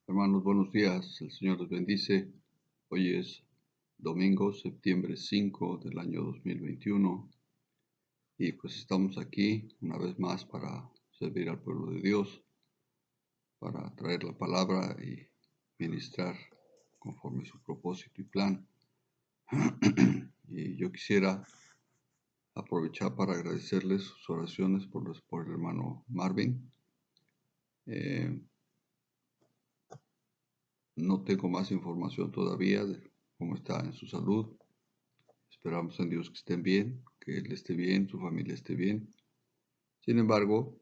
Hermanos, buenos días. El Señor los bendice. Hoy es domingo, septiembre 5 del año 2021. Y pues estamos aquí una vez más para servir al pueblo de Dios, para traer la palabra y ministrar conforme a su propósito y plan. Y yo quisiera aprovechar para agradecerles sus oraciones por el hermano Marvin. No tengo más información todavía de cómo está en su salud. Esperamos en Dios que estén bien, que Él esté bien, su familia esté bien. Sin embargo,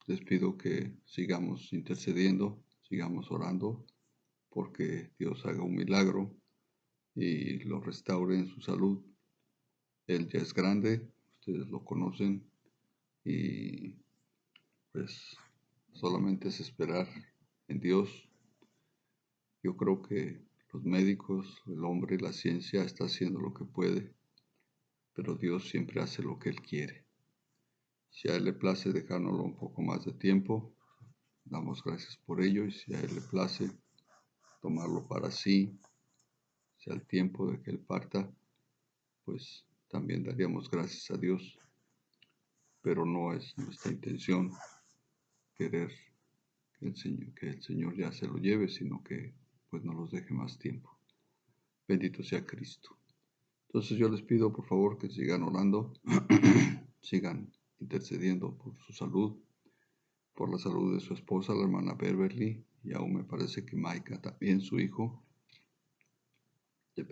les pido que sigamos intercediendo, sigamos orando, porque Dios haga un milagro y lo restaure en su salud. Él ya es grande, ustedes lo conocen, y pues solamente es esperar en Dios. Yo creo que los médicos, el hombre, la ciencia está haciendo lo que puede, pero Dios siempre hace lo que Él quiere. Si a Él le place dejárnoslo un poco más de tiempo, damos gracias por ello, y si a Él le place tomarlo para sí, sea el tiempo de que Él parta, pues también daríamos gracias a Dios, pero no es nuestra intención querer que el Señor ya se lo lleve, sino que pues no los deje más tiempo. Bendito sea Cristo. Entonces yo les pido por favor que sigan orando, sigan intercediendo por su salud, por la salud de su esposa, la hermana Beverly, y aún me parece que Maika también, su hijo. Le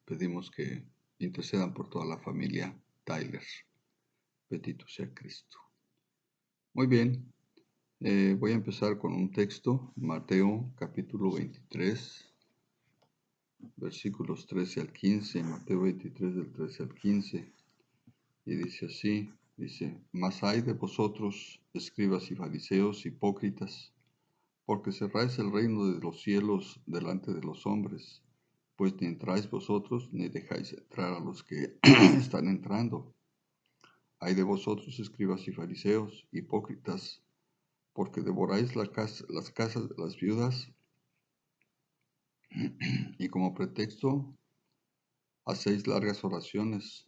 pedimos que intercedan por toda la familia Tyler. Bendito sea Cristo. Muy bien, voy a empezar con un texto, Mateo capítulo 23, versículos 13 al 15, Mateo 23 del 13 al 15, y dice así, mas hay de vosotros, escribas y fariseos, hipócritas, porque cerráis el reino de los cielos delante de los hombres, pues ni entráis vosotros, ni dejáis entrar a los que están entrando. Hay de vosotros, escribas y fariseos, hipócritas, porque devoráis las casas de las viudas, y como pretexto hacéis largas oraciones.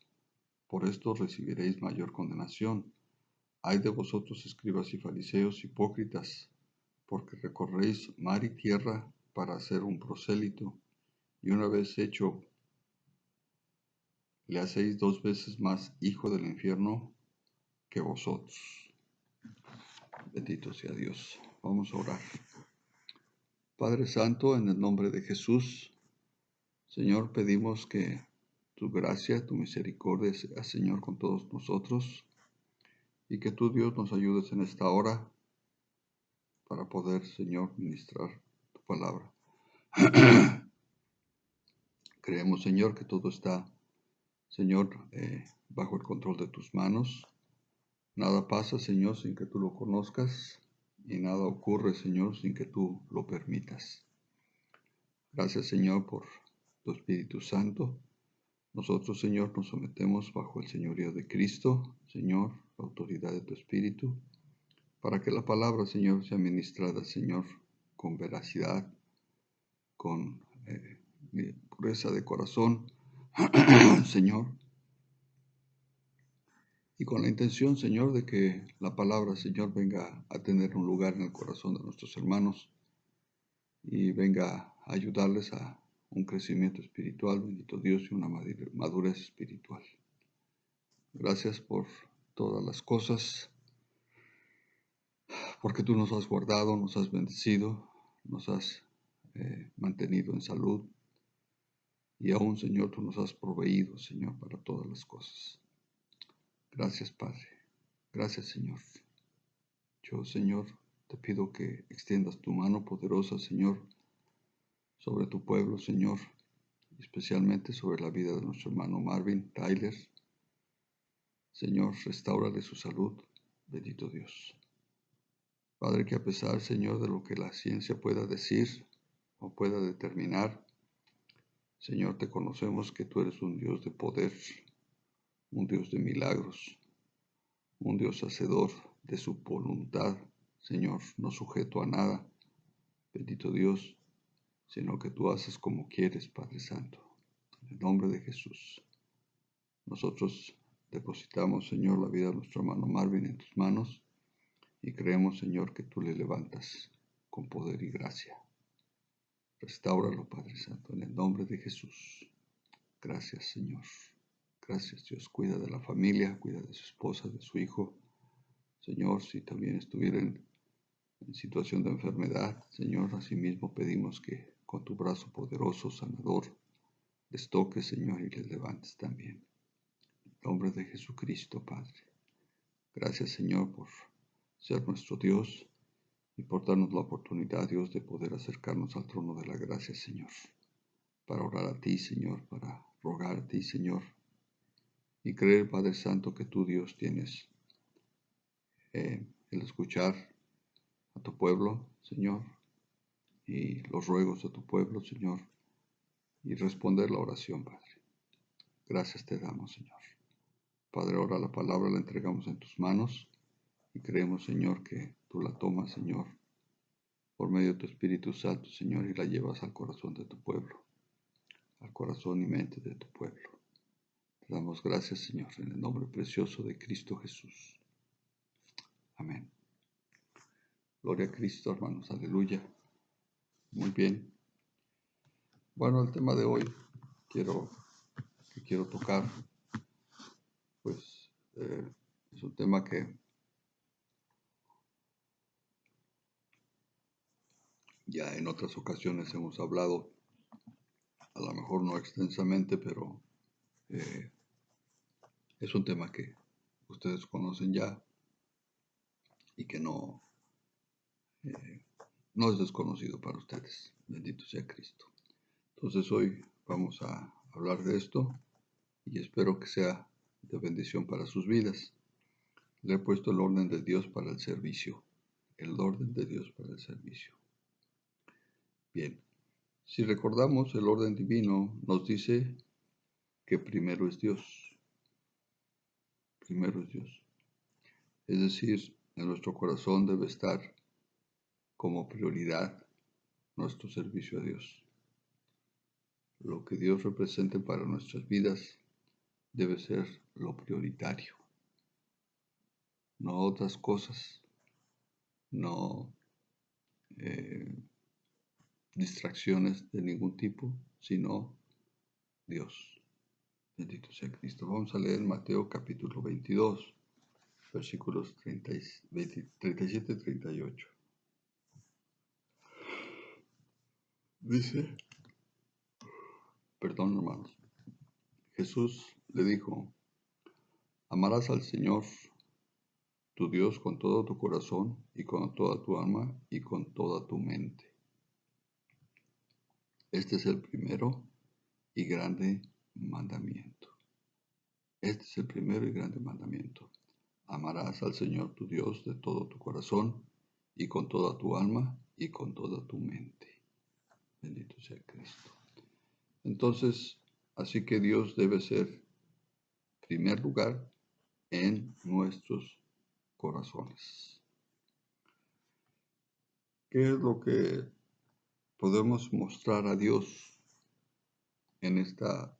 Por esto recibiréis mayor condenación. Hay de vosotros, escribas y fariseos, hipócritas, porque recorréis mar y tierra para hacer un prosélito, y una vez hecho, le hacéis 2 veces más hijo del infierno que vosotros. Bendito sea Dios. Vamos a orar. Padre Santo, en el nombre de Jesús, Señor, pedimos que tu gracia, tu misericordia sea, Señor, con todos nosotros, y que tú, Dios, nos ayudes en esta hora para poder, Señor, ministrar tu palabra. Creemos, Señor, que todo está, Señor, bajo el control de tus manos. Nada pasa, Señor, sin que tú lo conozcas, y nada ocurre, Señor, sin que tú lo permitas. Gracias, Señor, por tu Espíritu Santo. Nosotros, Señor, nos sometemos bajo el señorío de Cristo, Señor, la autoridad de tu Espíritu, para que la palabra, Señor, sea ministrada, Señor, con veracidad, con pureza de corazón, Señor, y con la intención, Señor, de que la palabra, Señor, venga a tener un lugar en el corazón de nuestros hermanos y venga a ayudarles a un crecimiento espiritual, bendito Dios, y una madurez espiritual. Gracias por todas las cosas, porque tú nos has guardado, nos has bendecido, nos has mantenido en salud, y aún, Señor, tú nos has proveído, Señor, para todas las cosas. Gracias, Padre. Gracias, Señor. Yo, Señor, te pido que extiendas tu mano poderosa, Señor, sobre tu pueblo, Señor, especialmente sobre la vida de nuestro hermano Marvin Tyler. Señor, restáurale su salud, bendito Dios. Padre, que a pesar, Señor, de lo que la ciencia pueda decir o pueda determinar, Señor, te conocemos que tú eres un Dios de poder, un Dios de milagros, un Dios hacedor de su voluntad, Señor, no sujeto a nada, bendito Dios, sino que tú haces como quieres, Padre Santo. En el nombre de Jesús. Nosotros depositamos, Señor, la vida de nuestro hermano Marvin en tus manos y creemos, Señor, que tú le levantas con poder y gracia. Restáuralo, Padre Santo, en el nombre de Jesús. Gracias, Señor. Gracias, Dios. Cuida de la familia, cuida de su esposa, de su hijo. Señor, si también estuvieran en situación de enfermedad, Señor, asimismo pedimos que con tu brazo poderoso, sanador, les toques, Señor, y les levantes también. En el nombre de Jesucristo, Padre. Gracias, Señor, por ser nuestro Dios y por darnos la oportunidad, Dios, de poder acercarnos al trono de la gracia, Señor, para orar a ti, Señor, para rogar a ti, Señor, y creer, Padre Santo, que tú, Dios, tienes el escuchar a tu pueblo, Señor, y los ruegos de tu pueblo, Señor, y responder la oración, Padre. Gracias te damos, Señor. Padre, ahora la palabra la entregamos en tus manos y creemos, Señor, que tú la tomas, Señor, por medio de tu Espíritu Santo, Señor, y la llevas al corazón de tu pueblo, al corazón y mente de tu pueblo. Te damos gracias, Señor, en el nombre precioso de Cristo Jesús. Amén. Gloria a Cristo, hermanos. Aleluya. Muy bien. Bueno, el tema de hoy que quiero tocar, pues es un tema que ya en otras ocasiones hemos hablado, a lo mejor no extensamente, pero es un tema que ustedes conocen ya y que no es desconocido para ustedes. Bendito sea Cristo. Entonces hoy vamos a hablar de esto y espero que sea de bendición para sus vidas. Le he puesto el orden de Dios para el servicio. El orden de Dios para el servicio. Bien, si recordamos, el orden divino nos dice que primero es Dios. Primero es Dios. Es decir, en nuestro corazón debe estar como prioridad nuestro servicio a Dios. Lo que Dios represente para nuestras vidas debe ser lo prioritario. No otras cosas, no distracciones de ningún tipo, sino Dios. Bendito sea Cristo. Vamos a leer Mateo capítulo 22, versículos 37 y 38. Dice, perdón hermanos, Jesús le dijo, amarás al Señor tu Dios con todo tu corazón y con toda tu alma y con toda tu mente. Este es el primero y grande mandamiento. Este es el primero y grande mandamiento. Amarás al Señor tu Dios de todo tu corazón y con toda tu alma y con toda tu mente. Bendito sea Cristo. Entonces, así que Dios debe ser primer lugar en nuestros corazones. ¿Qué es lo que podemos mostrar a Dios en esta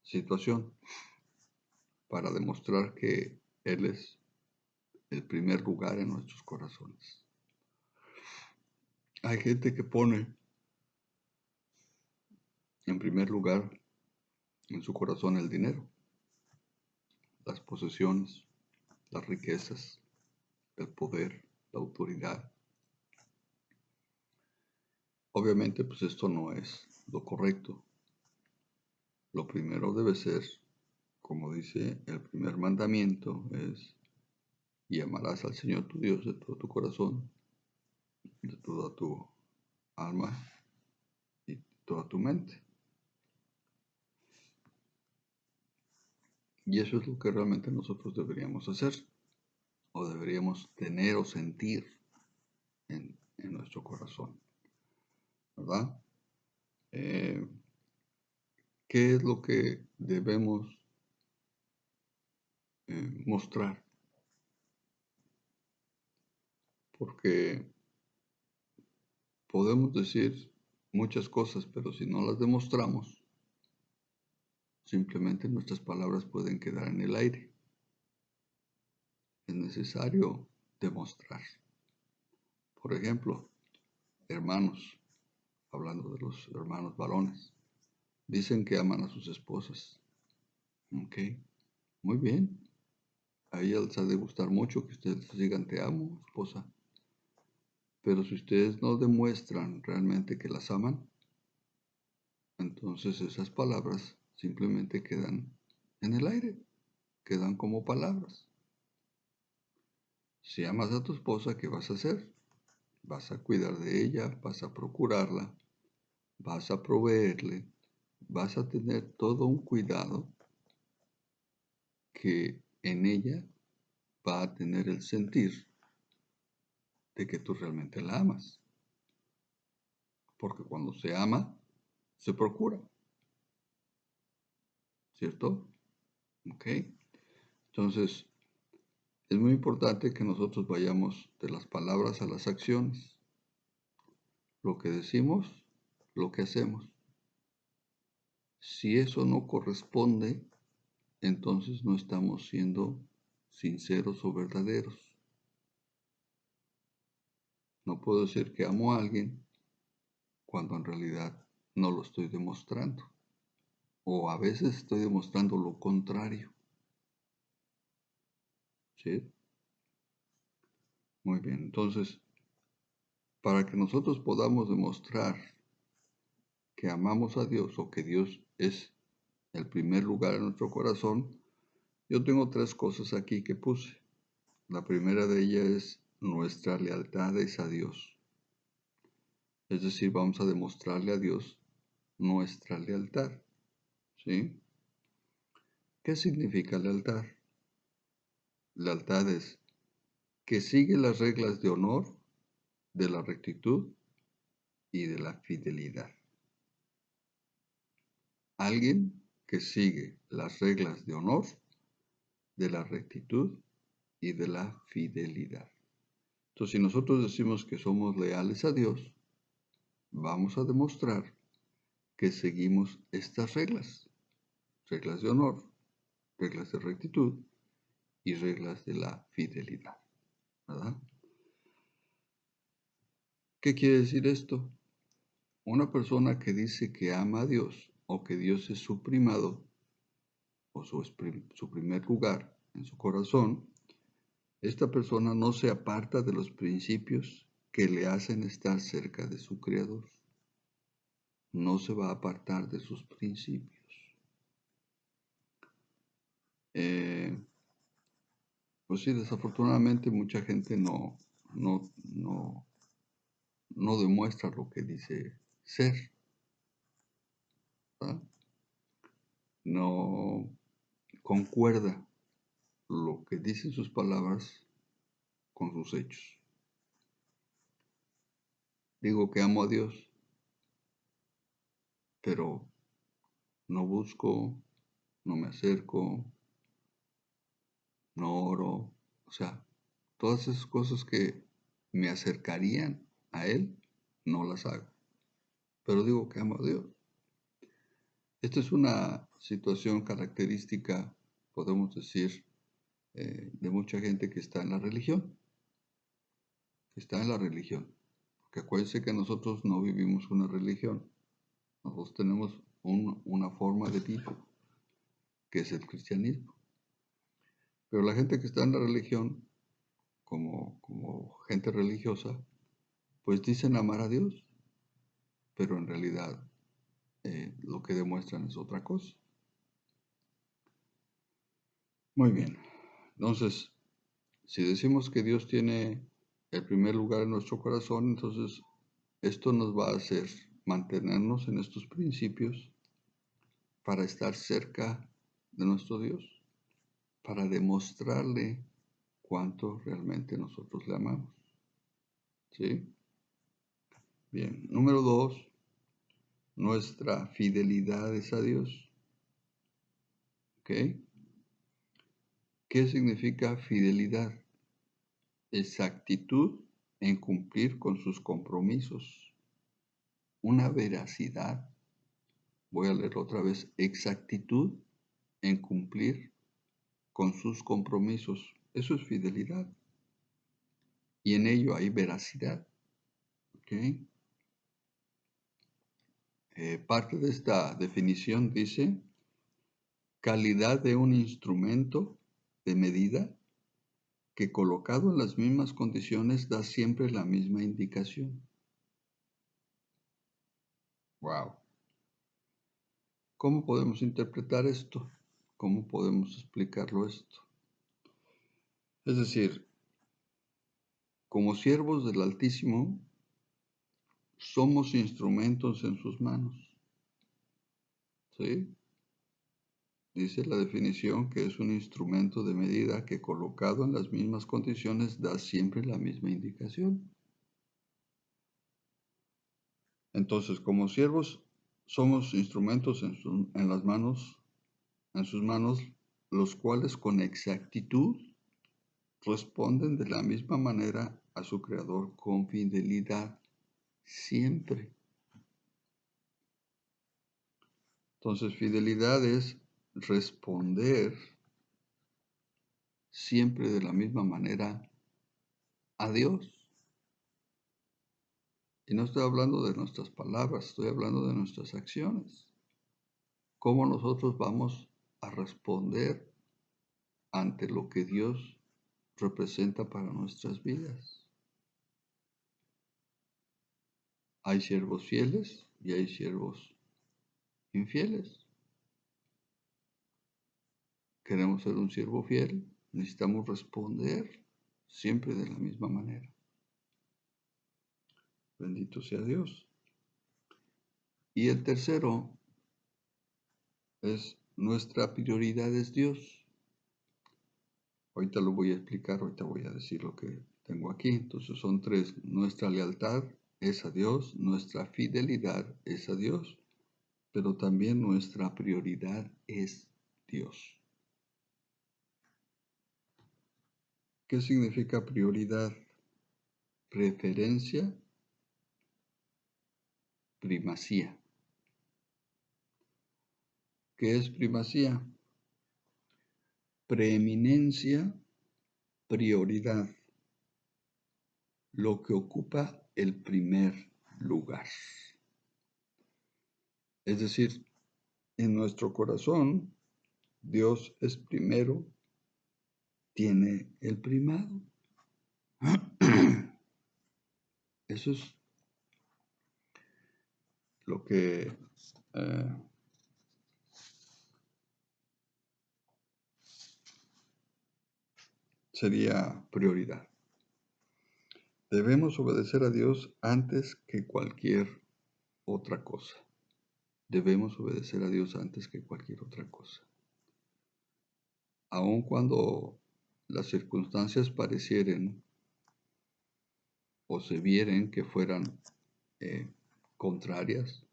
situación? Para demostrar que Él es el primer lugar en nuestros corazones. Hay gente que pone en primer lugar en su corazón el dinero, las posesiones, las riquezas, el poder, la autoridad. Obviamente, pues esto no es lo correcto. Lo primero debe ser, como dice el primer mandamiento, es y amarás al Señor tu Dios de todo tu corazón, de toda tu alma y toda tu mente. Y eso es lo que realmente nosotros deberíamos hacer, o deberíamos tener o sentir en nuestro corazón, ¿verdad? ¿Qué es lo que debemos mostrar? Porque podemos decir muchas cosas, pero si no las demostramos, simplemente nuestras palabras pueden quedar en el aire. Es necesario demostrar. Por ejemplo, hermanos, hablando de los hermanos varones, dicen que aman a sus esposas. Ok, muy bien. A ella les ha de gustar mucho que ustedes digan te amo, esposa. Pero si ustedes no demuestran realmente que las aman, entonces esas palabras simplemente quedan en el aire, quedan como palabras. Si amas a tu esposa, ¿qué vas a hacer? Vas a cuidar de ella, vas a procurarla, vas a proveerle, vas a tener todo un cuidado que en ella va a tener el sentir de que tú realmente la amas. Porque cuando se ama, se procura. ¿Cierto? ¿Ok? Entonces, es muy importante que nosotros vayamos de las palabras a las acciones. Lo que decimos, lo que hacemos. Si eso no corresponde, entonces no estamos siendo sinceros o verdaderos. No puedo decir que amo a alguien cuando en realidad no lo estoy demostrando. O a veces estoy demostrando lo contrario. ¿Sí? Muy bien, entonces, para que nosotros podamos demostrar que amamos a Dios o que Dios es el primer lugar en nuestro corazón, yo tengo 3 cosas aquí que puse. La primera de ellas es nuestra lealtad es a Dios. Es decir, vamos a demostrarle a Dios nuestra lealtad. ¿Sí? ¿Qué significa lealtad? Lealtad es que sigue las reglas de honor, de la rectitud y de la fidelidad. Alguien que sigue las reglas de honor, de la rectitud y de la fidelidad. Entonces, si nosotros decimos que somos leales a Dios, vamos a demostrar que seguimos estas reglas. Reglas de honor, reglas de rectitud y reglas de la fidelidad. ¿Verdad? ¿Qué quiere decir esto? Una persona que dice que ama a Dios o que Dios es su primado o su primer lugar en su corazón, esta persona no se aparta de los principios que le hacen estar cerca de su Creador. No se va a apartar de sus principios. Pues sí, desafortunadamente mucha gente no, no demuestra lo que dice ser, ¿verdad? No concuerda lo que dicen sus palabras con sus hechos. Digo que amo a Dios, pero no busco, no me acerco, no oro, o sea, todas esas cosas que me acercarían a Él, no las hago. Pero digo que amo a Dios. Esta es una situación característica, podemos decir, de mucha gente que está en la religión. Que está en la religión. Porque acuérdense que nosotros no vivimos una religión. Nosotros tenemos una forma de vida, que es el cristianismo. Pero la gente que está en la religión, como gente religiosa, pues dicen amar a Dios, pero en realidad lo que demuestran es otra cosa. Muy bien, entonces, si decimos que Dios tiene el primer lugar en nuestro corazón, entonces esto nos va a hacer mantenernos en estos principios para estar cerca de nuestro Dios, para demostrarle cuánto realmente nosotros le amamos. ¿Sí? Bien, número 2, nuestra fidelidad es a Dios. ¿Ok? ¿Qué significa fidelidad? Exactitud en cumplir con sus compromisos. una veracidad, voy a leer otra vez, exactitud en cumplir con sus compromisos. Eso es fidelidad. Y en ello hay veracidad. ¿Okay? Parte de esta definición dice, calidad de un instrumento de medida que colocado en las mismas condiciones da siempre la misma indicación. Wow. ¿Cómo podemos interpretar esto? ¿Cómo podemos explicarlo esto? Es decir, como siervos del Altísimo, somos instrumentos en sus manos. ¿Sí? Dice la definición que es un instrumento de medida que colocado en las mismas condiciones da siempre la misma indicación. Entonces, como siervos, somos instrumentos en las manos, en sus manos, los cuales con exactitud responden de la misma manera a su Creador con fidelidad siempre. Entonces, fidelidad es responder siempre de la misma manera a Dios. Y no estoy hablando de nuestras palabras, estoy hablando de nuestras acciones. Cómo nosotros vamos a responder ante lo que Dios representa para nuestras vidas. Hay siervos fieles y hay siervos infieles. Queremos ser un siervo fiel, necesitamos responder siempre de la misma manera. Bendito sea Dios. Y el tercero es nuestra prioridad es Dios. Ahorita lo voy a explicar, ahorita voy a decir lo que tengo aquí. Entonces son tres. Nuestra lealtad es a Dios, nuestra fidelidad es a Dios, pero también nuestra prioridad es Dios. ¿Qué significa prioridad? Preferencia, primacía. ¿Qué es primacía? Preeminencia, prioridad. Lo que ocupa el primer lugar. Es decir, en nuestro corazón, Dios es primero, tiene el primado. Eso es lo que sería prioridad. Debemos obedecer a Dios antes que cualquier otra cosa. Debemos obedecer a Dios antes que cualquier otra cosa. Aun cuando las circunstancias parecieren o se vieren que fueran contrarias,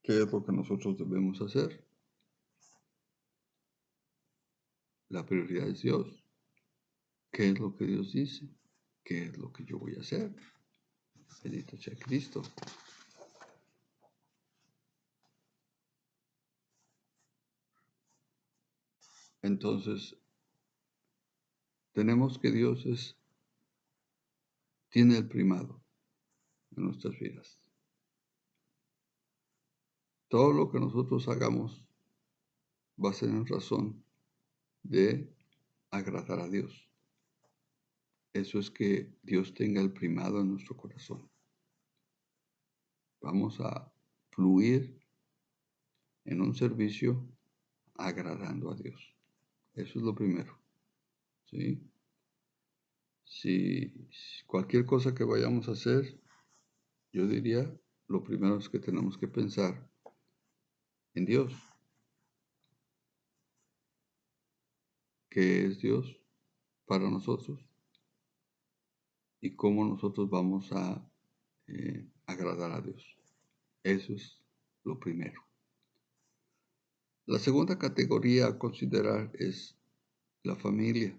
¿qué es lo que nosotros debemos hacer? La prioridad es Dios. ¿Qué es lo que Dios dice? ¿Qué es lo que yo voy a hacer? Bendito sea Cristo. Entonces, tenemos que Dios tiene el primado en nuestras vidas. Todo lo que nosotros hagamos va a ser en razón de agradar a Dios. Eso es que Dios tenga el primado en nuestro corazón. Vamos a fluir en un servicio agradando a Dios. Eso es lo primero. ¿Sí? Si cualquier cosa que vayamos a hacer, yo diría, lo primero es que tenemos que pensar en Dios. ¿Qué es Dios para nosotros? Y cómo nosotros vamos a agradar a Dios. Eso es lo primero. La segunda categoría a considerar es la familia.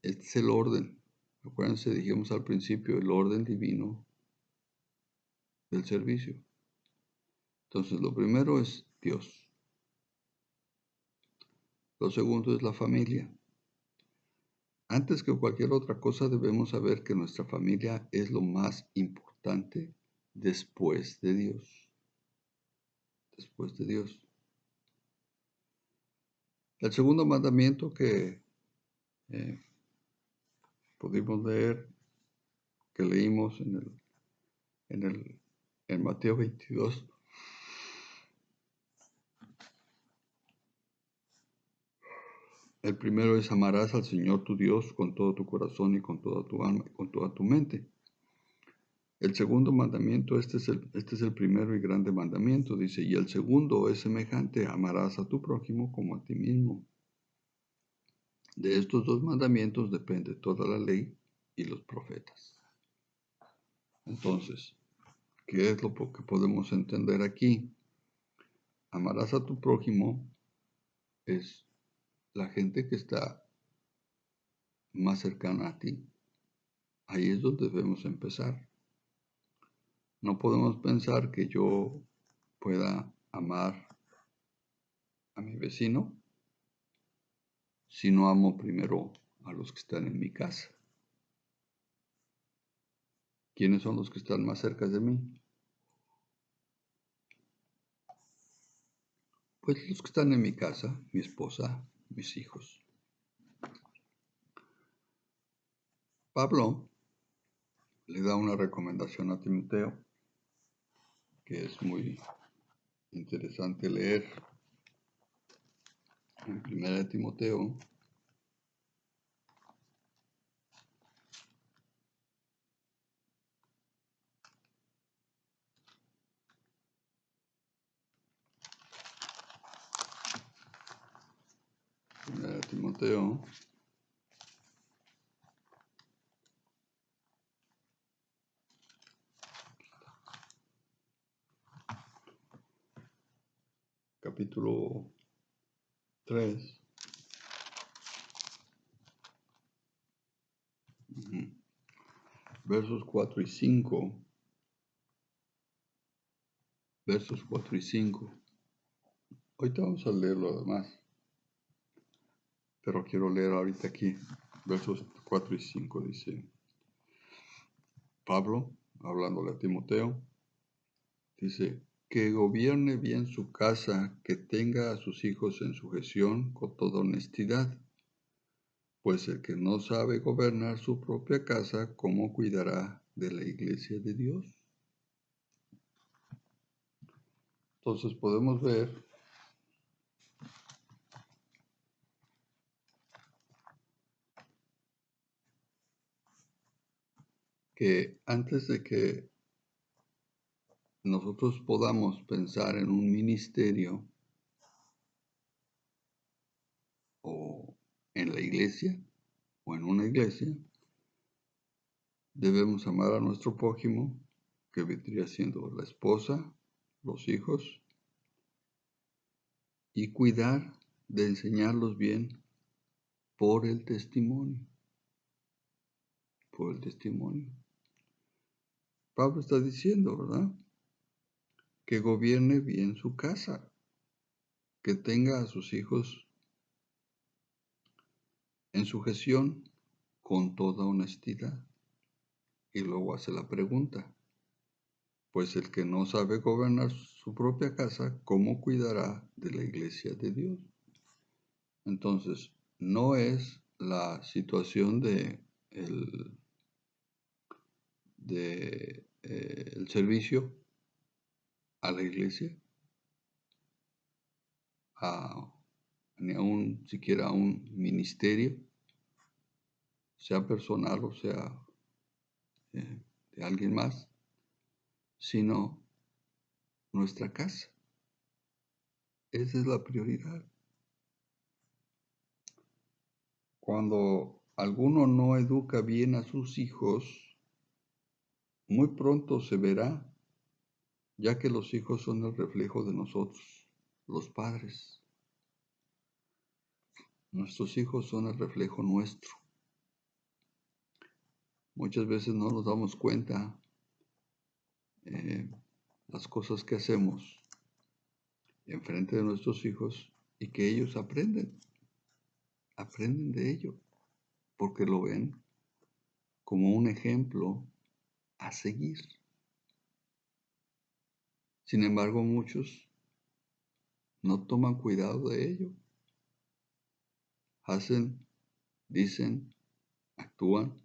Este es el orden. Acuérdense, dijimos al principio, el orden divino del servicio. Entonces, lo primero es Dios. Lo segundo es la familia. Antes que cualquier otra cosa debemos saber que nuestra familia es lo más importante después de Dios. Después de Dios. El segundo mandamiento que pudimos leer, que leímos en Mateo 22, el primero es: amarás al Señor tu Dios con todo tu corazón y con toda tu alma y con toda tu mente. El segundo mandamiento, este es el primero y grande mandamiento, dice, y el segundo es semejante: amarás a tu prójimo como a ti mismo. De estos dos mandamientos depende toda la ley y los profetas. Entonces, ¿qué es lo que podemos entender aquí? Amarás a tu prójimo es la gente que está más cercana a ti. Ahí es donde debemos empezar. No podemos pensar que yo pueda amar a mi vecino si no amo primero a los que están en mi casa. ¿Quiénes son los que están más cerca de mí? Pues los que están en mi casa, mi esposa, mis hijos. Pablo le da una recomendación a Timoteo que es muy interesante leer en 1 Timoteo. Primera Timoteo, capítulo 3, versos 4 y 5. Versos 4 y 5. Ahorita vamos a leer lo demás, pero quiero leer ahorita aquí. Versos 4 y 5 dice Pablo, hablándole a Timoteo, dice: que gobierne bien su casa, que tenga a sus hijos en sujeción con toda honestidad, pues el que no sabe gobernar su propia casa, ¿cómo cuidará de la iglesia de Dios? Entonces podemos ver que antes de que nosotros podamos pensar en un ministerio o en la iglesia o en una iglesia, debemos amar a nuestro prójimo, que vendría siendo la esposa, los hijos, y cuidar de enseñarlos bien por el testimonio. Por el testimonio. Pablo está diciendo, ¿verdad? Que gobierne bien su casa, que tenga a sus hijos en sujeción con toda honestidad. Y luego hace la pregunta: pues el que no sabe gobernar su propia casa, ¿cómo cuidará de la iglesia de Dios? Entonces, no es la situación el servicio a la iglesia, ni aún siquiera a un ministerio, sea personal o sea de alguien más, sino nuestra casa. Esa es la prioridad. Cuando alguno no educa bien a sus hijos, muy pronto se verá, ya que los hijos son el reflejo de nosotros, los padres. Nuestros hijos son el reflejo nuestro. Muchas veces no nos damos cuenta las cosas que hacemos en frente de nuestros hijos y que ellos aprenden de ello, porque lo ven como un ejemplo a seguir. Sin embargo, muchos no toman cuidado de ello. Hacen, dicen, actúan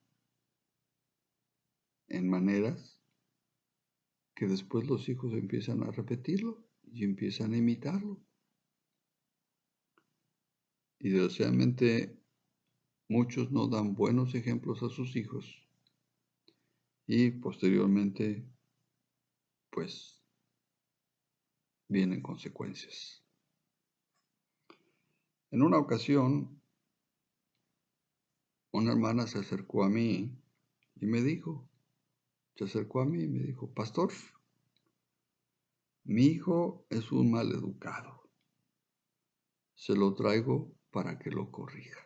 en maneras que después los hijos empiezan a repetirlo y empiezan a imitarlo. Y desgraciadamente muchos no dan buenos ejemplos a sus hijos y posteriormente pues vienen consecuencias. En una ocasión, una hermana se acercó a mí y me dijo, pastor, mi hijo es un mal educado. Se lo traigo para que lo corrija.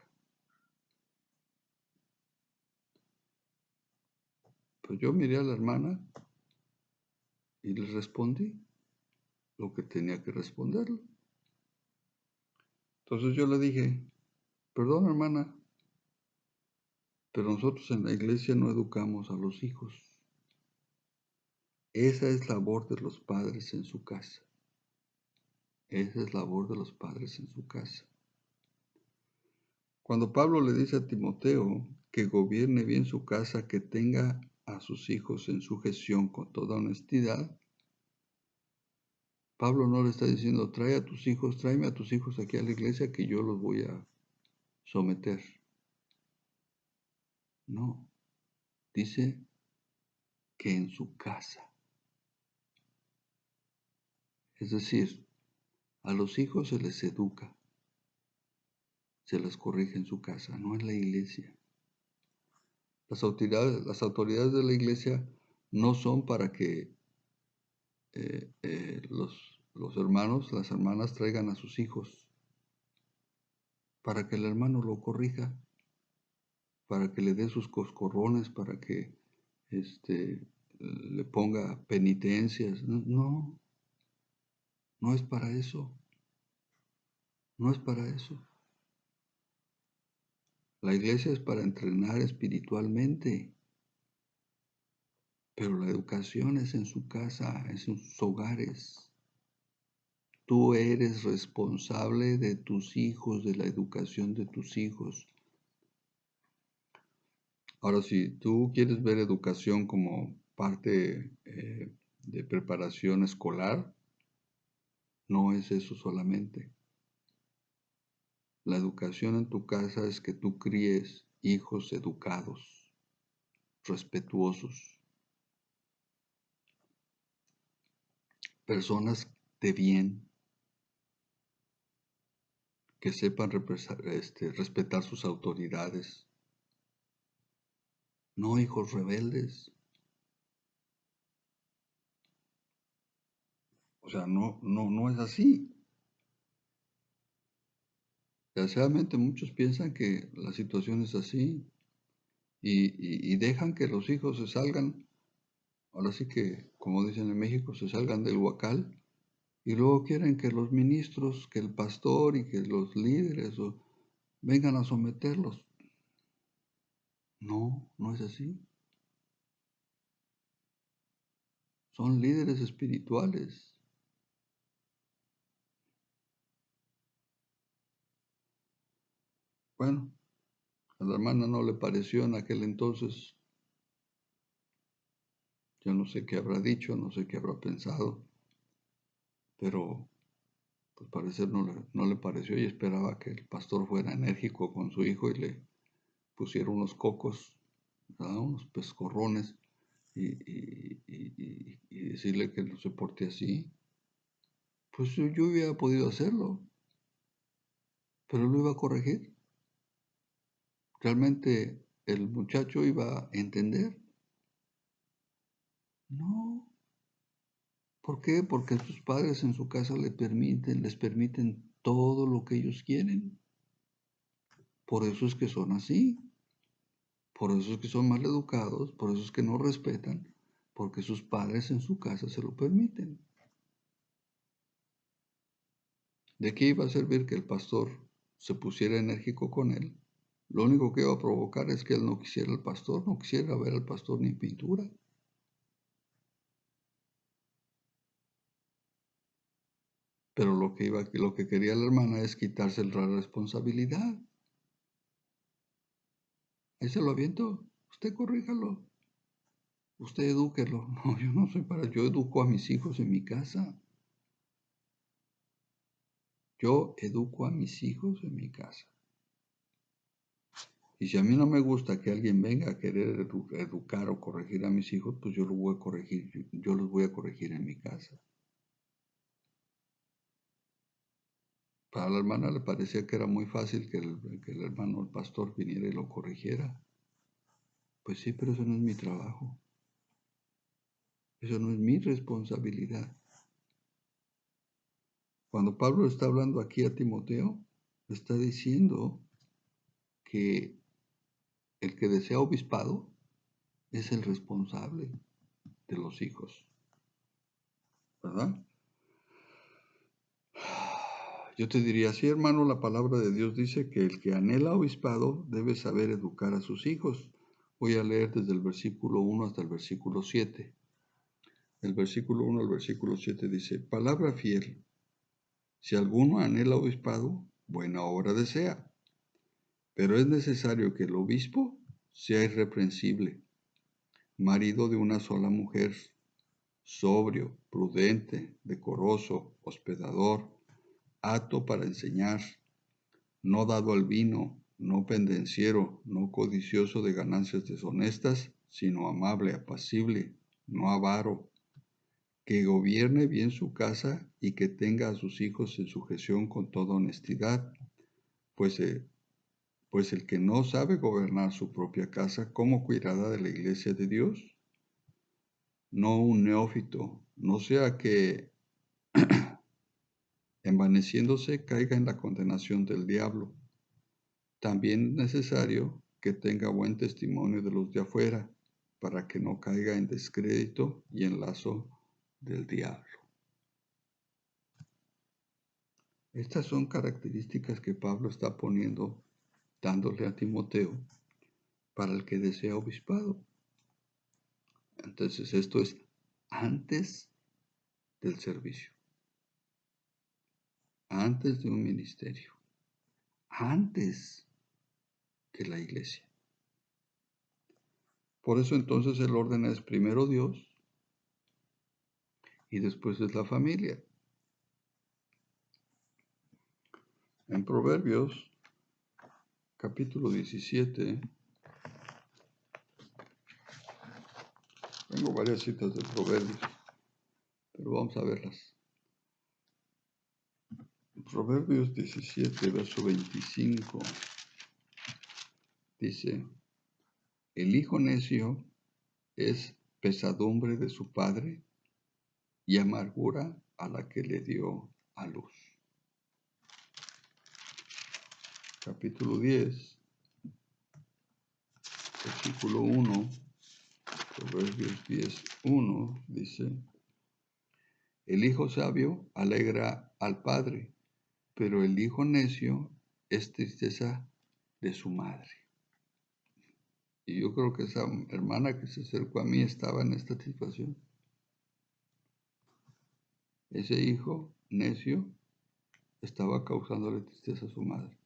Pues yo miré a la hermana y le respondí lo que tenía que responderle. Entonces yo le dije, perdón hermana, pero nosotros en la iglesia no educamos a los hijos. Esa es labor de los padres en su casa. Esa es labor de los padres en su casa. Cuando Pablo le dice a Timoteo que gobierne bien su casa, que tenga a sus hijos en sujeción con toda honestidad, Pablo no le está diciendo, tráeme a tus hijos aquí a la iglesia que yo los voy a someter. No, dice que en su casa. Es decir, a los hijos se les educa, se les corrige en su casa, no en la iglesia. Las autoridades de la iglesia no son para que los hermanos, las hermanas traigan a sus hijos, para que el hermano lo corrija, para que le dé sus coscorrones, para que le ponga penitencias. No, no es para eso. No es para eso. La iglesia es para entrenar espiritualmente, pero la educación es en su casa, es en sus hogares. Tú eres responsable de tus hijos, de la educación de tus hijos. Ahora, si tú quieres ver educación como parte de preparación escolar, no es eso solamente. La educación en tu casa es que tú críes hijos educados, respetuosos, personas de bien, que sepan respetar sus autoridades, no hijos rebeldes. O sea, no es así. Desgraciadamente muchos piensan que la situación es así y dejan que los hijos se salgan, ahora sí que, como dicen en México, se salgan del huacal y luego quieren que los ministros, que el pastor y que los líderes vengan a someterlos. No, no es así. Son líderes espirituales. Bueno, a la hermana no le pareció en aquel entonces. Yo no sé qué habrá dicho, no sé qué habrá pensado, pero pues parecer no le pareció y esperaba que el pastor fuera enérgico con su hijo y le pusiera unos cocos, ¿verdad? Unos pescorrones y decirle que no se porte así. Pues yo hubiera podido hacerlo, pero lo iba a corregir. ¿Realmente el muchacho iba a entender? No. ¿Por qué? Porque sus padres en su casa les permiten todo lo que ellos quieren. Por eso es que son así. Por eso es que son mal educados, por eso es que no respetan, porque sus padres en su casa se lo permiten. ¿De qué iba a servir que el pastor se pusiera enérgico con él? Lo único que iba a provocar es que él no quisiera al pastor, no quisiera ver al pastor ni en pintura. Pero lo que quería la hermana es quitarse la responsabilidad. Ahí se lo aviento. Usted corríjalo. Usted edúquelo. No, yo no soy yo educo a mis hijos en mi casa. Yo educo a mis hijos en mi casa. Y si a mí no me gusta que alguien venga a querer educar o corregir a mis hijos, pues yo los voy a corregir, yo los voy a corregir en mi casa. Para la hermana le parecía que era muy fácil que el hermano, el pastor, viniera y lo corrigiera. Pues sí, pero eso no es mi trabajo. Eso no es mi responsabilidad. Cuando Pablo está hablando aquí a Timoteo, está diciendo que el que desea obispado es el responsable de los hijos, ¿verdad? Yo te diría, sí, hermano, la palabra de Dios dice que el que anhela obispado debe saber educar a sus hijos. Voy a leer desde el versículo 1 hasta el versículo 7. El versículo 1 al versículo 7 dice, palabra fiel, si alguno anhela obispado, buena obra desea. Pero es necesario que el obispo sea irreprensible, marido de una sola mujer, sobrio, prudente, decoroso, hospedador, apto para enseñar, no dado al vino, no pendenciero, no codicioso de ganancias deshonestas, sino amable, apacible, no avaro, que gobierne bien su casa y que tenga a sus hijos en sujeción con toda honestidad, pues, pues el que no sabe gobernar su propia casa, ¿cómo cuidará de la iglesia de Dios? No un neófito, no sea que envaneciéndose caiga en la condenación del diablo. También es necesario que tenga buen testimonio de los de afuera, para que no caiga en descrédito y en lazo del diablo. Estas son características que Pablo está poniendo, dándole a Timoteo, para el que desea obispado. Entonces esto es antes del servicio, antes de un ministerio, antes que la iglesia. Por eso entonces el orden es primero Dios y después es la familia. En Proverbios, capítulo 17, tengo varias citas de Proverbios, pero vamos a verlas. Proverbios 17, verso 25, dice, el hijo necio es pesadumbre de su padre y amargura a la que le dio a luz. Capítulo 10, versículo 1, Proverbios 10, 1, dice, el hijo sabio alegra al padre, pero el hijo necio es tristeza de su madre. Y yo creo que esa hermana que se acercó a mí estaba en esta situación. Ese hijo necio estaba causándole tristeza a su madre,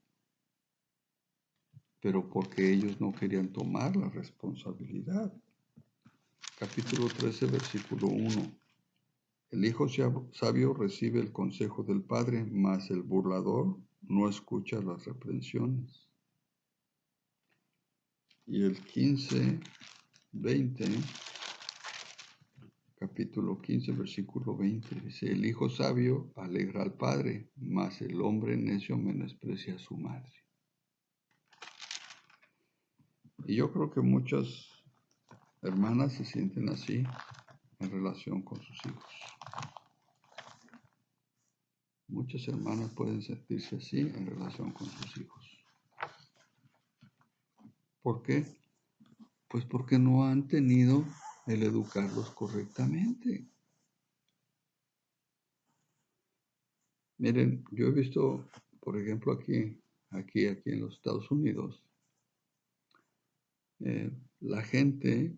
pero porque ellos no querían tomar la responsabilidad. Capítulo 13, versículo 1. El hijo sabio recibe el consejo del padre, mas el burlador no escucha las reprensiones. Y el 15, 20, capítulo 15, versículo 20, dice, el hijo sabio alegra al padre, mas el hombre necio menosprecia a su madre. Y yo creo que muchas hermanas se sienten así en relación con sus hijos. Muchas hermanas pueden sentirse así en relación con sus hijos. ¿Por qué? Pues porque no han tenido el educarlos correctamente. Miren, yo he visto, por ejemplo, aquí en los Estados Unidos, la gente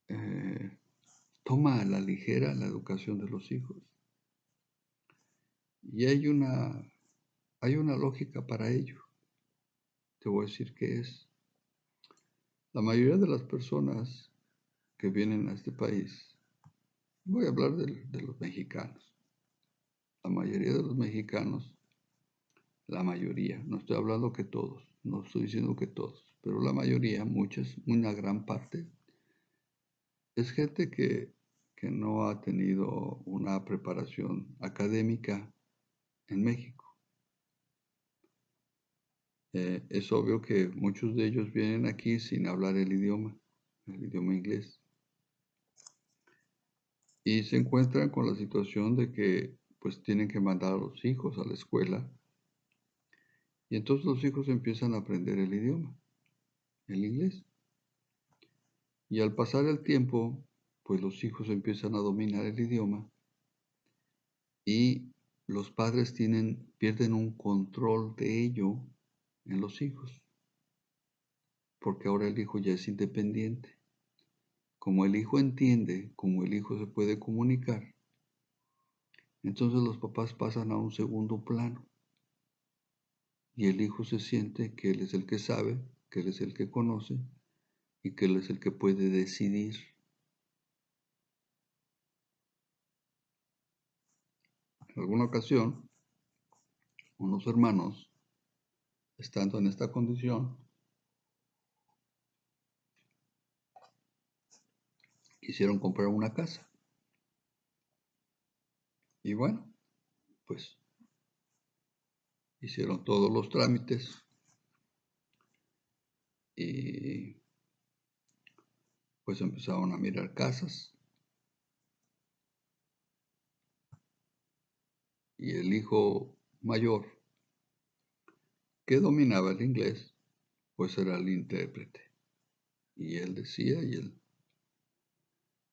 eh, toma a la ligera la educación de los hijos. Y hay una lógica para ello. Te voy a decir qué es. La mayoría de las personas que vienen a este país, voy a hablar de los mexicanos. La mayoría de los mexicanos, la mayoría, no estoy hablando que todos, no estoy diciendo que todos, pero la mayoría, una gran parte, es gente que no ha tenido una preparación académica en México. Es obvio que muchos de ellos vienen aquí sin hablar el idioma inglés, y se encuentran con la situación de que pues tienen que mandar a los hijos a la escuela, y entonces los hijos empiezan a aprender el idioma, el inglés. Y al pasar el tiempo, pues los hijos empiezan a dominar el idioma y los padres pierden un control de ello en los hijos, porque ahora el hijo ya es independiente. Como el hijo entiende, como el hijo se puede comunicar, entonces los papás pasan a un segundo plano y el hijo se siente que él es el que sabe, que él es el que conoce y que él es el que puede decidir. En alguna ocasión, unos hermanos, estando en esta condición, quisieron comprar una casa. Y bueno, pues hicieron todos los trámites y pues empezaron a mirar casas. Y el hijo mayor, que dominaba el inglés, pues era el intérprete. Y él decía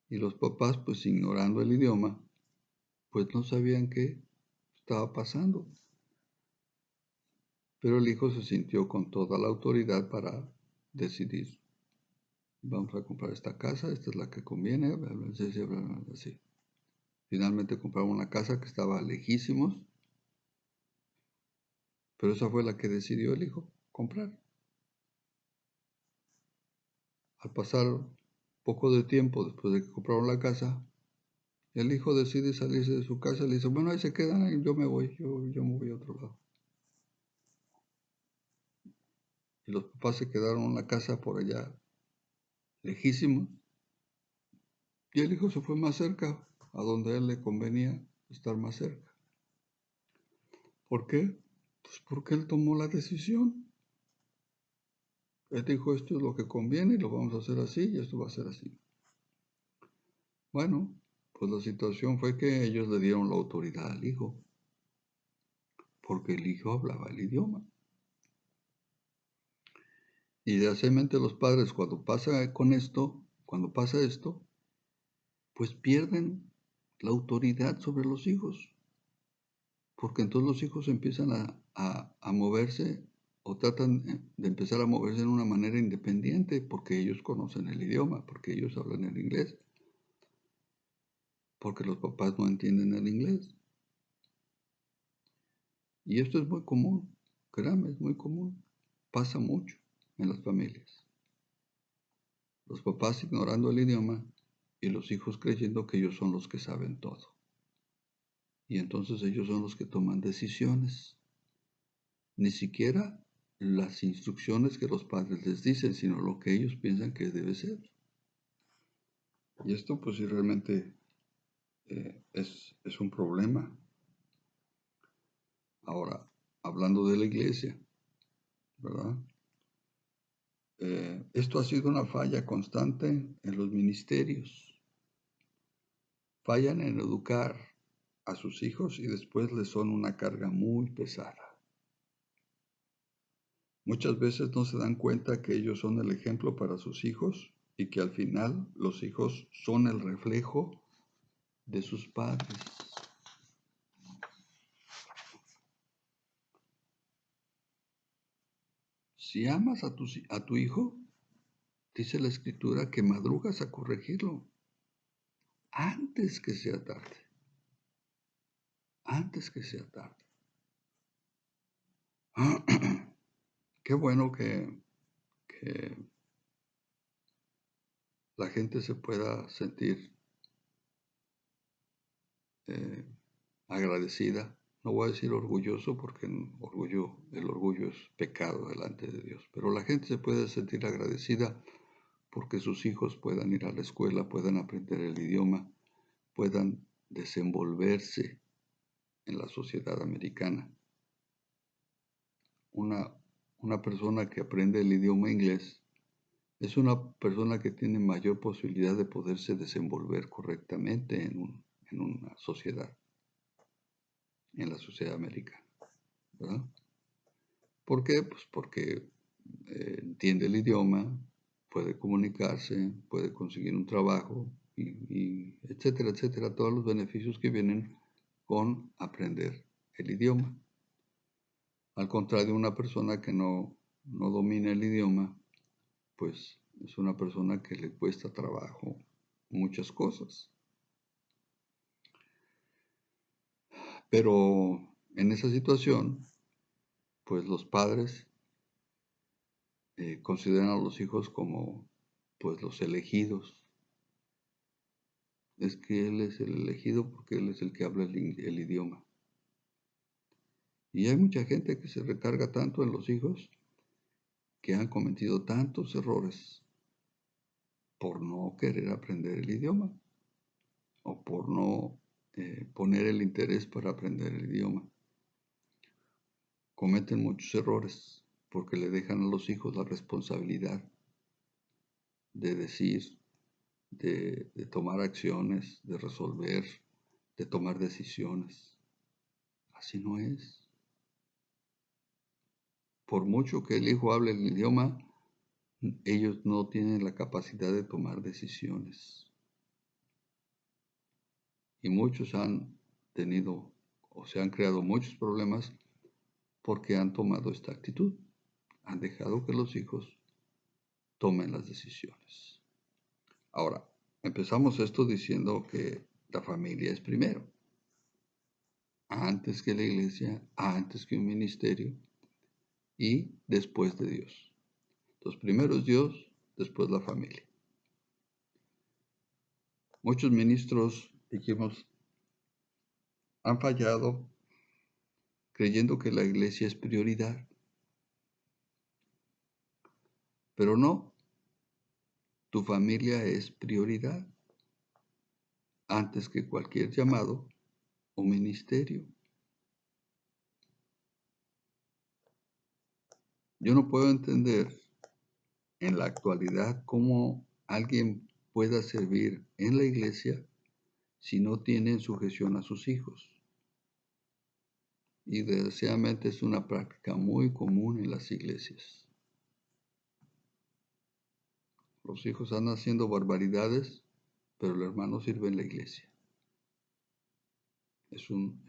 y los papás, pues ignorando el idioma, pues no sabían qué estaba pasando. Pero el hijo se sintió con toda la autoridad para decidir: vamos a comprar esta casa, esta es la que conviene, así. Finalmente compraron una casa que estaba lejísimos, pero esa fue la que decidió el hijo comprar. Al pasar poco de tiempo después de que compraron la casa, el hijo decide salirse de su casa y le dice: bueno, ahí se quedan, yo me voy, yo me voy a otro lado. Y los papás se quedaron en la casa por allá, lejísimos, y el hijo se fue más cerca, a donde a él le convenía estar más cerca. ¿Por qué? Pues porque él tomó la decisión. Él dijo: esto es lo que conviene y lo vamos a hacer así y esto va a ser así. Bueno, pues la situación fue que ellos le dieron la autoridad al hijo, porque el hijo hablaba el idioma. Y desgraciadamente los padres, cuando pasa esto, pues pierden la autoridad sobre los hijos, porque entonces los hijos empiezan a moverse o tratan de empezar a moverse de una manera independiente, porque ellos conocen el idioma, porque ellos hablan el inglés, porque los papás no entienden el inglés. Y esto es muy común, créanme, es muy común, pasa mucho en las familias. Los papás ignorando el idioma y los hijos creyendo que ellos son los que saben todo. Y entonces ellos son los que toman decisiones. Ni siquiera las instrucciones que los padres les dicen, sino lo que ellos piensan que debe ser. Y esto pues sí realmente es un problema. Ahora, hablando de la iglesia, ¿verdad? Esto ha sido una falla constante en los ministerios. Fallan en educar a sus hijos y después les son una carga muy pesada. Muchas veces no se dan cuenta que ellos son el ejemplo para sus hijos y que al final los hijos son el reflejo de sus padres. Si amas a tu hijo, dice la escritura que madrugas a corregirlo antes que sea tarde, antes que sea tarde. Qué bueno que la gente se pueda sentir eh, agradecida. No voy a decir orgulloso porque el orgullo es pecado delante de Dios, pero la gente se puede sentir agradecida porque sus hijos puedan ir a la escuela, puedan aprender el idioma, puedan desenvolverse en la sociedad americana. Una, una persona que aprende el idioma inglés es una persona que tiene mayor posibilidad de poderse desenvolver correctamente en una sociedad, en la sociedad americana, ¿verdad? ¿Por qué? Pues porque entiende el idioma, puede comunicarse, puede conseguir un trabajo, y etcétera, etcétera, todos los beneficios que vienen con aprender el idioma. Al contrario de una persona que no domina el idioma, pues es una persona que le cuesta trabajo muchas cosas. Pero en esa situación, pues los padres consideran a los hijos como pues los elegidos. Es que él es el elegido porque él es el que habla el idioma. Y hay mucha gente que se recarga tanto en los hijos que han cometido tantos errores por no querer aprender el idioma o por no poner el interés para aprender el idioma. Cometen muchos errores porque le dejan a los hijos la responsabilidad de decir, de tomar acciones, de resolver, de tomar decisiones. Así no es. Por mucho que el hijo hable el idioma, ellos no tienen la capacidad de tomar decisiones. Y muchos han tenido o se han creado muchos problemas porque han tomado esta actitud. Han dejado que los hijos tomen las decisiones. Ahora, empezamos esto diciendo que la familia es primero, antes que la iglesia, antes que un ministerio y después de Dios. Entonces, primero es Dios, después la familia. Muchos ministros, dijimos, han fallado creyendo que la iglesia es prioridad, pero no, tu familia es prioridad antes que cualquier llamado o ministerio. Yo no puedo entender en la actualidad cómo alguien pueda servir en la iglesia si no tiene en sujeción a sus hijos. Y desgraciadamente es una práctica muy común en las iglesias. Los hijos andan haciendo barbaridades, pero el hermano sirve en la iglesia. Es un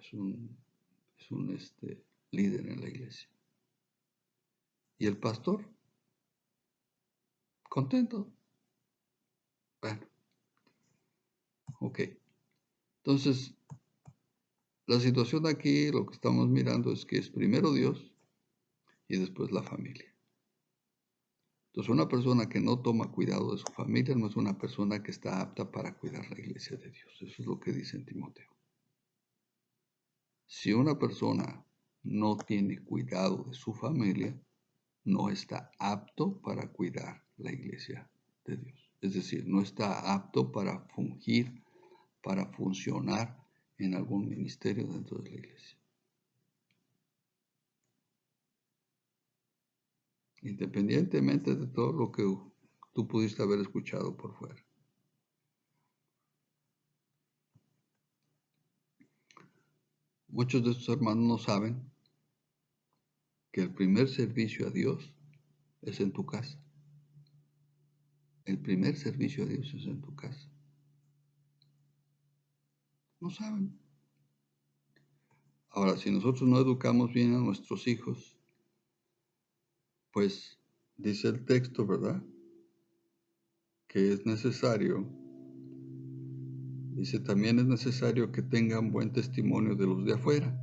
líder en la iglesia. Y el pastor, contento. Bueno, ok. Entonces, la situación aquí, lo que estamos mirando es que es primero Dios y después la familia. Entonces, una persona que no toma cuidado de su familia no es una persona que está apta para cuidar la iglesia de Dios. Eso es lo que dice en Timoteo. Si una persona no tiene cuidado de su familia, no está apto para cuidar la iglesia de Dios. Es decir, no está apto para fungir, para funcionar en algún ministerio dentro de la iglesia. Independientemente de todo lo que tú pudiste haber escuchado por fuera. Muchos de estos hermanos no saben que el primer servicio a Dios es en tu casa. El primer servicio a Dios es en tu casa. No saben. Ahora, si nosotros no educamos bien a nuestros hijos, pues dice el texto, ¿verdad? Que es necesario, dice también es necesario que tengan buen testimonio de los de afuera,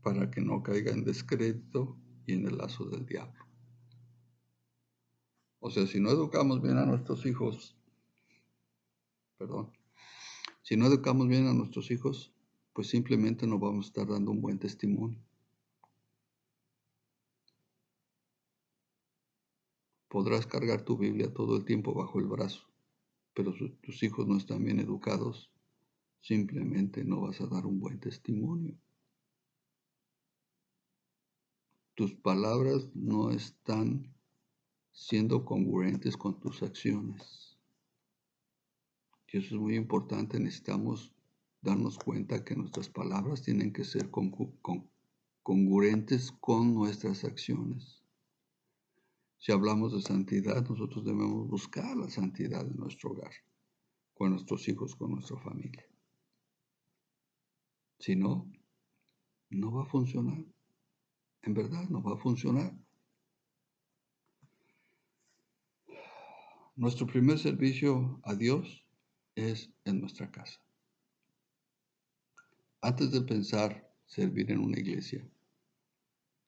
para que no caiga en descrédito y en el lazo del diablo. O sea, si no educamos bien a nuestros hijos, si no educamos bien a nuestros hijos, pues simplemente no vamos a estar dando un buen testimonio. Podrás cargar tu Biblia todo el tiempo bajo el brazo, pero si tus hijos no están bien educados, simplemente no vas a dar un buen testimonio. Tus palabras no están siendo congruentes con tus acciones. Y eso es muy importante. Necesitamos darnos cuenta que nuestras palabras tienen que ser congruentes con nuestras acciones. Si hablamos de santidad, nosotros debemos buscar la santidad en nuestro hogar, con nuestros hijos, con nuestra familia. Si no, no va a funcionar. En verdad, no va a funcionar. Nuestro primer servicio a Dios es en nuestra casa. Antes de pensar servir en una iglesia,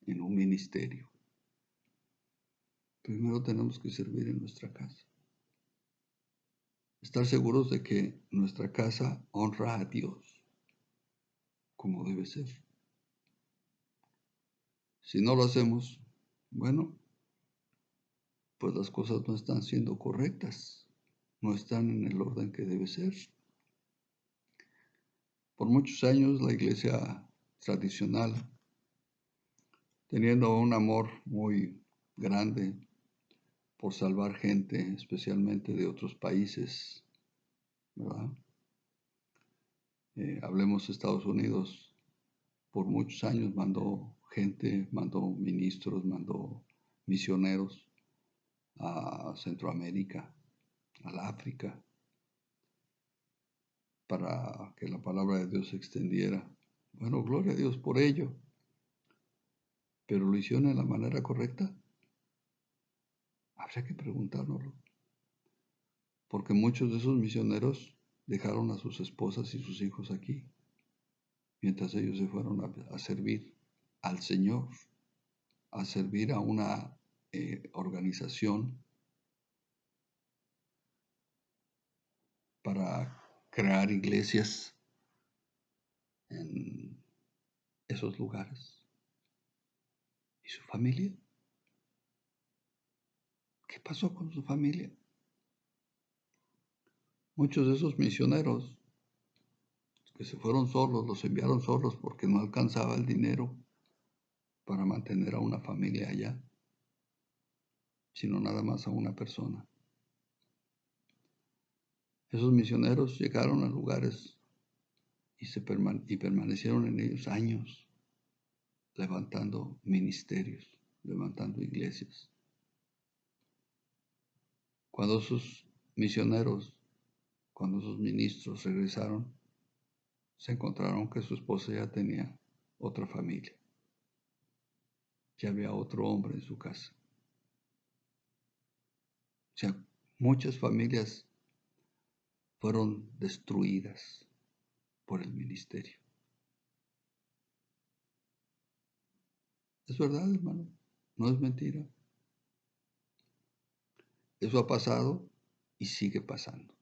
en un ministerio, primero tenemos que servir en nuestra casa. Estar seguros de que nuestra casa honra a Dios como debe ser. Si no lo hacemos, bueno, pues las cosas no están siendo correctas, no están en el orden que debe ser. Por muchos años la iglesia tradicional, teniendo un amor muy grande por salvar gente, especialmente de otros países, ¿verdad? Hablemos de Estados Unidos, por muchos años mandó gente, mandó ministros, mandó misioneros a Centroamérica, al África, para que la palabra de Dios se extendiera. Bueno, gloria a Dios por ello, pero ¿lo hicieron de la manera correcta? Habría que preguntárnoslo, porque muchos de esos misioneros dejaron a sus esposas y sus hijos aquí, mientras ellos se fueron a servir al Señor, a servir a una organización para crear iglesias en esos lugares. ¿Y su familia? ¿Qué pasó con su familia? Muchos de esos misioneros que se fueron solos, los enviaron solos porque no alcanzaba el dinero para mantener a una familia allá, sino nada más a una persona. Esos misioneros llegaron a lugares y permanecieron en ellos años, levantando ministerios, levantando iglesias. Cuando sus misioneros, cuando sus ministros regresaron, se encontraron que su esposa ya tenía otra familia, ya había otro hombre en su casa. O sea, muchas familias fueron destruidas por el ministerio. Es verdad, hermano, no es mentira. Eso ha pasado y sigue pasando.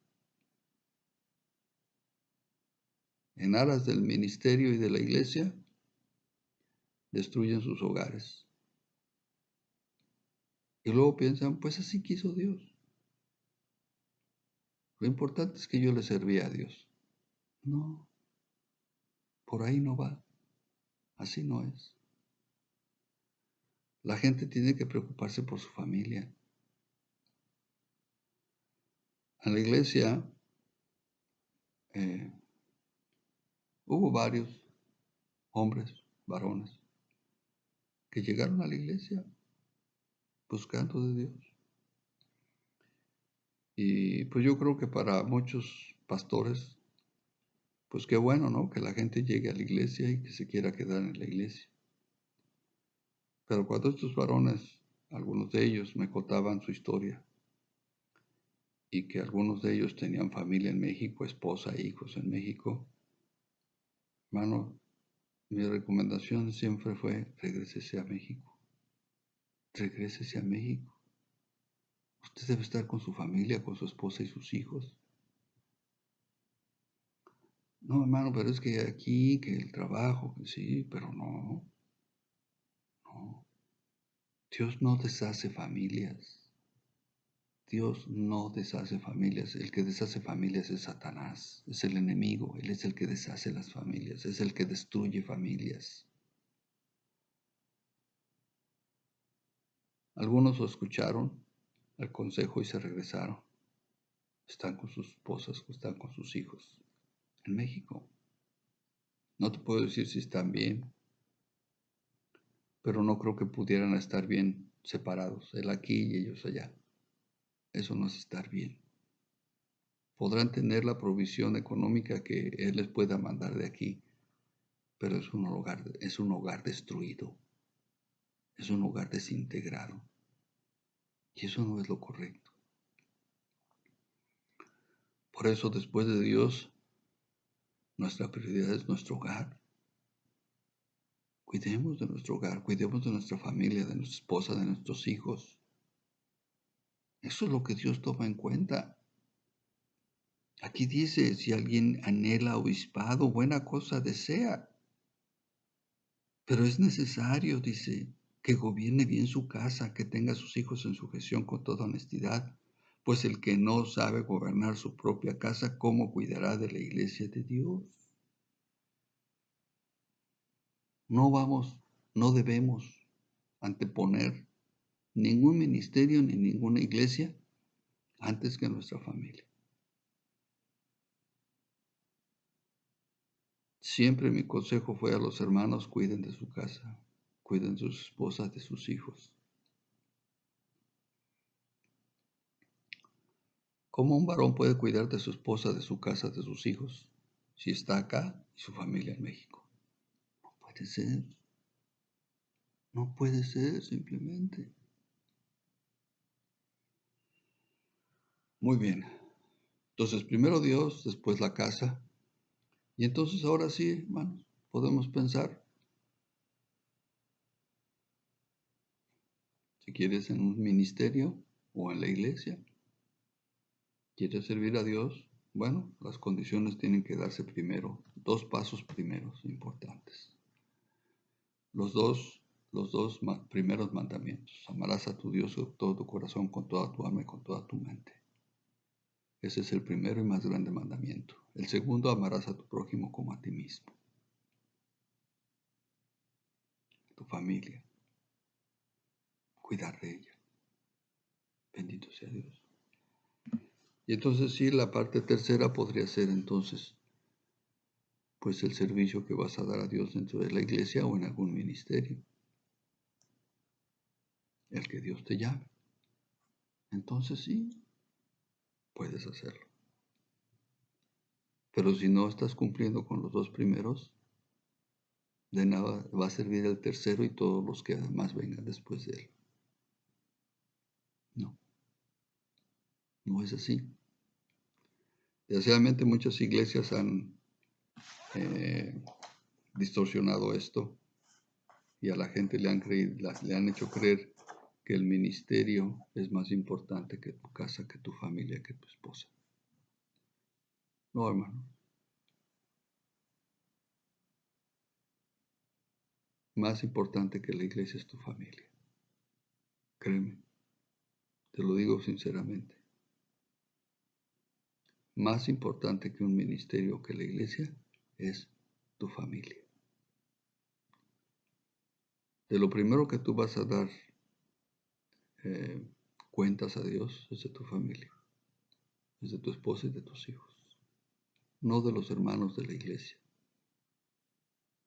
En aras del ministerio y de la iglesia, destruyen sus hogares. Y luego piensan, pues así quiso Dios. Lo importante es que yo le servía a Dios. No, por ahí no va. Así no es. La gente tiene que preocuparse por su familia. En la iglesia hubo varios hombres, varones, que llegaron a la iglesia buscando de Dios. Y pues yo creo que para muchos pastores, pues qué bueno, ¿no? Que la gente llegue a la iglesia y que se quiera quedar en la iglesia. Pero cuando estos varones, algunos de ellos me contaban su historia y que algunos de ellos tenían familia en México, esposa e hijos en México, hermano, mi recomendación siempre fue regrésese a México. Regrésese a México. Usted debe estar con su familia, con su esposa y sus hijos. No, hermano, pero es que aquí, que el trabajo, que sí, pero no. Dios no deshace familias. Dios no deshace familias. El que deshace familias es Satanás, es el enemigo. Él es el que deshace las familias, es el que destruye familias. Algunos lo escucharon el consejo y se regresaron. Están con sus esposas, están con sus hijos en México. No te puedo decir si están bien, pero no creo que pudieran estar bien separados, él aquí y ellos allá. Eso no es estar bien. Podrán tener la provisión económica que él les pueda mandar de aquí, pero es un hogar destruido, es un hogar desintegrado. Y eso no es lo correcto. Por eso, después de Dios, nuestra prioridad es nuestro hogar. Cuidemos de nuestro hogar, cuidemos de nuestra familia, de nuestra esposa, de nuestros hijos. Eso es lo que Dios toma en cuenta. Aquí dice, si alguien anhela obispado, buena cosa desea. Pero es necesario, dice, que gobierne bien su casa, que tenga a sus hijos en sujeción con toda honestidad, pues el que no sabe gobernar su propia casa, ¿cómo cuidará de la iglesia de Dios? No debemos anteponer ningún ministerio ni ninguna iglesia antes que nuestra familia. Siempre mi consejo fue a los hermanos, cuiden de su casa, cuiden de sus esposas, de sus hijos. ¿Cómo un varón puede cuidar de su esposa, de su casa, de sus hijos, si está acá y su familia en México? No puede ser. No puede ser, simplemente. Muy bien. Entonces, primero Dios, después la casa. Y entonces ahora sí, hermanos, podemos pensar, si quieres en un ministerio o en la iglesia, quieres servir a Dios, bueno, las condiciones tienen que darse primero, dos pasos primeros importantes. Los dos primeros mandamientos. Amarás a tu Dios con todo tu corazón, con toda tu alma y con toda tu mente. Ese es el primero y más grande mandamiento. El segundo, amarás a tu prójimo como a ti mismo. Tu familia. Cuidar de ella. Bendito sea Dios. Y entonces sí, la parte tercera podría ser entonces, pues el servicio que vas a dar a Dios dentro de la iglesia o en algún ministerio. El que Dios te llame. Entonces sí, puedes hacerlo. Pero si no estás cumpliendo con los dos primeros, de nada va a servir el tercero y todos los que además vengan después de él. No, no es así. Desgraciadamente muchas iglesias han distorsionado esto y a la gente le han hecho creer que el ministerio es más importante que tu casa, que tu familia, que tu esposa. No, hermano. Más importante que la iglesia es tu familia. Créeme, te lo digo sinceramente. Más importante que un ministerio o que la iglesia es tu familia. De lo primero que tú vas a dar cuentas a Dios es de tu familia, es de tu esposa y de tus hijos, no de los hermanos de la iglesia,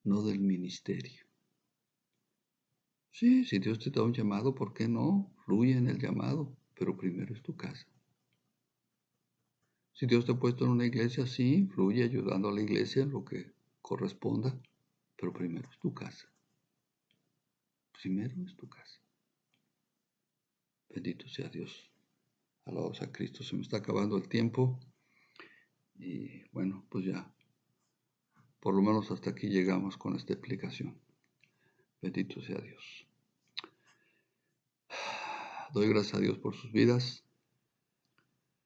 no del ministerio. Sí, si Dios te da un llamado, ¿por qué no? Fluye en el llamado, pero primero es tu casa. Si Dios te ha puesto en una iglesia, sí, fluye ayudando a la iglesia en lo que corresponda, pero primero es tu casa. Primero es tu casa. Bendito sea Dios. Alabado sea Cristo. Se me está acabando el tiempo y bueno, pues ya, por lo menos hasta aquí llegamos con esta explicación. Bendito sea Dios. Doy gracias a Dios por sus vidas.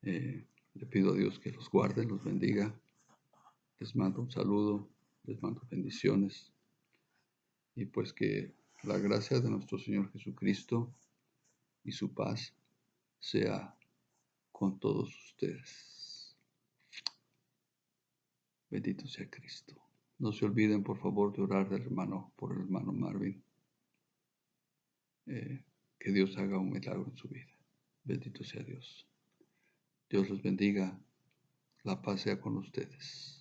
Le pido a Dios que los guarde, los bendiga. Les mando un saludo, les mando bendiciones y pues que la gracia de nuestro Señor Jesucristo y su paz sea con todos ustedes. Bendito sea Cristo. No se olviden, por favor, de orar por el hermano Marvin. Que Dios haga un milagro en su vida. Bendito sea Dios. Dios los bendiga. La paz sea con ustedes.